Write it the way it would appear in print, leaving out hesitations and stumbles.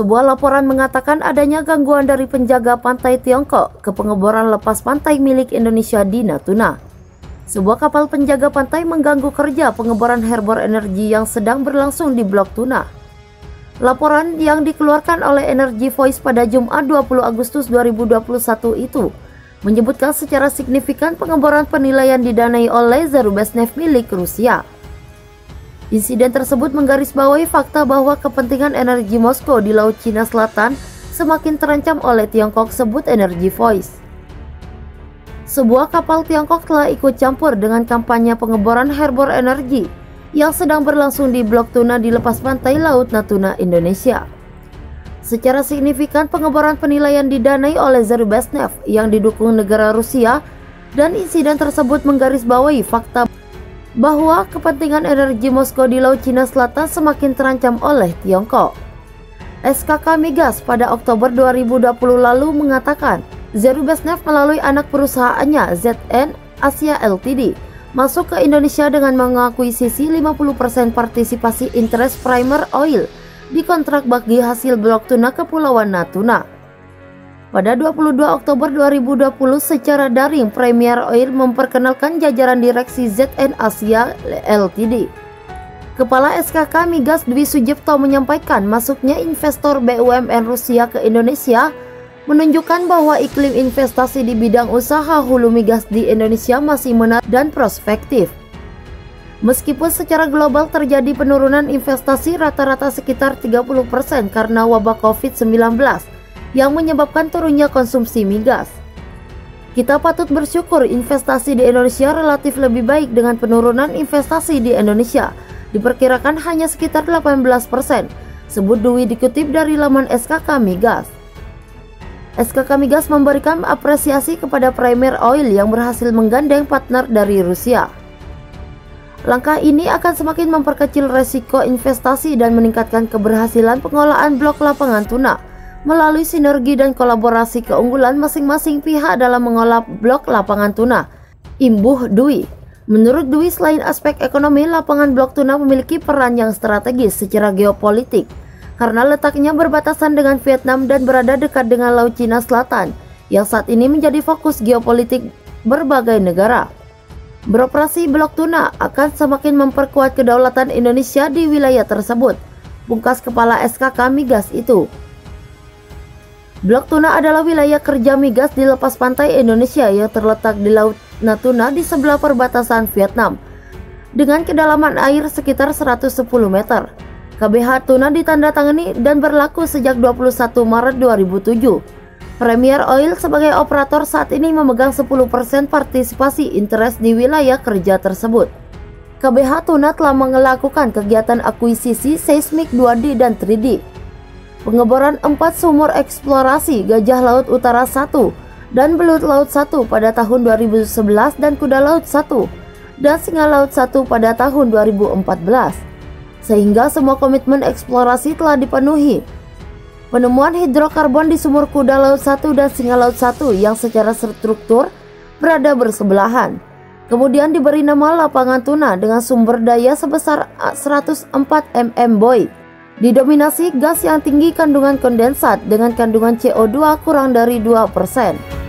Sebuah laporan mengatakan adanya gangguan dari penjaga pantai Tiongkok ke pengeboran lepas pantai milik Indonesia di Natuna. Sebuah kapal penjaga pantai mengganggu kerja pengeboran Harbor Energy yang sedang berlangsung di Blok Tuna. Laporan yang dikeluarkan oleh Energy Voice pada Jumat 20 Agustus 2021 itu menyebutkan secara signifikan pengeboran penilaian didanai oleh Zarubezhnev milik Rusia. Insiden tersebut menggarisbawahi fakta bahwa kepentingan energi Moskow di Laut Cina Selatan semakin terancam oleh Tiongkok, sebut Energy Voice. Sebuah kapal Tiongkok telah ikut campur dengan kampanye pengeboran Harbor Energy yang sedang berlangsung di Blok Tuna di lepas pantai Laut Natuna, Indonesia. Secara signifikan pengeboran penilaian didanai oleh Zarubezhnev yang didukung negara Rusia, dan insiden tersebut menggarisbawahi fakta bahwa kepentingan energi Moskow di Laut Cina Selatan semakin terancam oleh Tiongkok. SKK Migas pada Oktober 2020 lalu mengatakan Zarubezhnev melalui anak perusahaannya ZN Asia Ltd masuk ke Indonesia dengan mengakuisisi 50% partisipasi interest Primer Oil di kontrak bagi hasil Blok Tuna Kepulauan Natuna. Pada 22 Oktober 2020 secara daring, Premier Oil memperkenalkan jajaran direksi ZN Asia Ltd. Kepala SKK Migas Dwi Sujipto menyampaikan masuknya investor BUMN Rusia ke Indonesia menunjukkan bahwa iklim investasi di bidang usaha hulu migas di Indonesia masih menarik dan prospektif. Meskipun secara global terjadi penurunan investasi rata-rata sekitar 30% karena wabah COVID-19 yang menyebabkan turunnya konsumsi migas, kita patut bersyukur investasi di Indonesia relatif lebih baik dengan penurunan investasi di Indonesia diperkirakan hanya sekitar 18%, sebut Dwi dikutip dari laman SKK Migas. SKK Migas memberikan apresiasi kepada Premier Oil yang berhasil menggandeng partner dari Rusia. Langkah ini akan semakin memperkecil resiko investasi dan meningkatkan keberhasilan pengolahan blok lapangan tuna melalui sinergi dan kolaborasi keunggulan masing-masing pihak dalam mengolah blok lapangan tuna, imbuh Dwi. Menurut Dwi, selain aspek ekonomi, lapangan blok tuna memiliki peran yang strategis secara geopolitik karena letaknya berbatasan dengan Vietnam dan berada dekat dengan Laut Cina Selatan yang saat ini menjadi fokus geopolitik berbagai negara. Beroperasi blok tuna akan semakin memperkuat kedaulatan Indonesia di wilayah tersebut, pungkas Kepala SKK Migas itu. Blok Tuna adalah wilayah kerja migas di lepas pantai Indonesia yang terletak di Laut Natuna di sebelah perbatasan Vietnam dengan kedalaman air sekitar 110 meter. KBH Tuna ditandatangani dan berlaku sejak 21 Maret 2007. Premier Oil sebagai operator saat ini memegang 10% partisipasi interest di wilayah kerja tersebut. KBH Tuna telah melakukan kegiatan akuisisi seismik 2D dan 3D. Pengeboran 4 sumur eksplorasi Gajah Laut Utara 1 dan Belut Laut 1 pada tahun 2011 dan Kuda Laut 1 dan Singa Laut 1 pada tahun 2014, sehingga semua komitmen eksplorasi telah dipenuhi. Penemuan hidrokarbon di sumur Kuda Laut 1 dan Singa Laut 1 yang secara struktur berada bersebelahan kemudian diberi nama lapangan tuna dengan sumber daya sebesar 104 mm boy. Didominasi gas yang tinggi kandungan kondensat dengan kandungan CO2 kurang dari 2%.